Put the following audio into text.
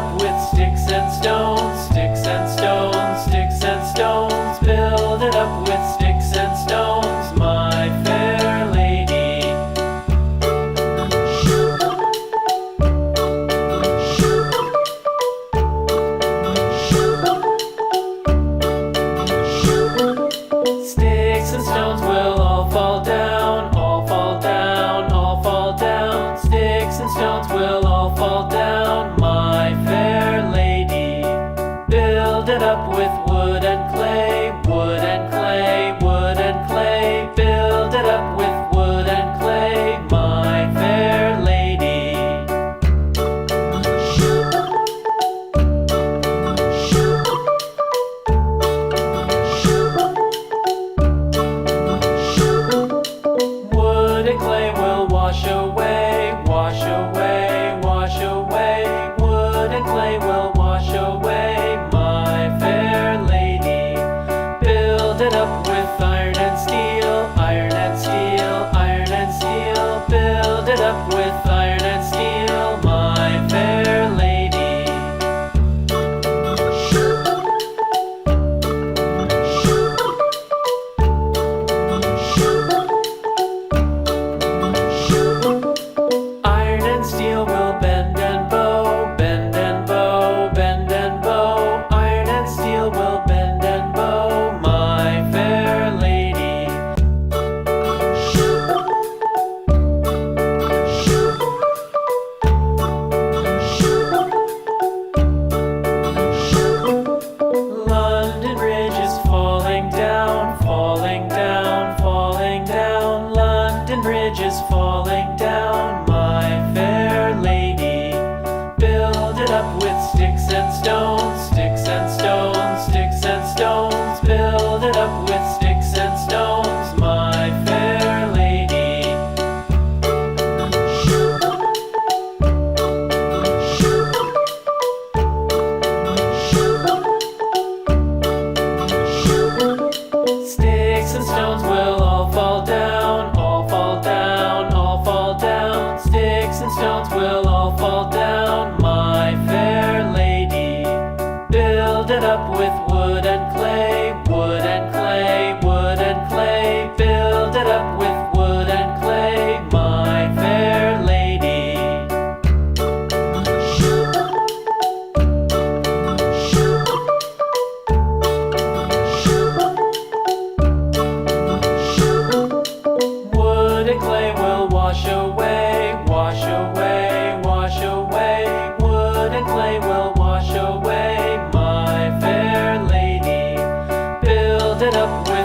up with sticks and stones, sticks and stones, sticks and stones. Build it up with sticks and stones, my fair lady. Sticks and stones will all fall down, all fall down, all fall down. Sticks and stones will all fall down, my fair lady. Build it up with wood and clay, wood and clay, wood and clay. Build it up with wood and clay, my fair lady. Wood and clay will wash away, wash away, wash away. Wood and clay will wash away, my fair lady. Build it up with iron and steel, iron and steel, iron and steel. Build it up with iron and steel, my fair lady. Iron and steel will bend and bow, bend and bow, bend and bow. Iron and steel will bend and bow, my fair lady. London Bridge is falling down, falling down, falling down. London Bridge is falling down, my fair lady. Build it up with sticks and stones, sticks and stones, sticks and stones. Build it up with sticks and stones, my fair lady. Sticks and stones will all fall down, all fall down, all fall down. Sticks and stones will all fall down, my fair lady. Build it up with wood and clay, wood and clay, wood and clay. Build it up with wood and clay, my fair lady. Wood and clay will wash away, wash away, wash away. Wood and clay will wash away, my fair lady. Build it up with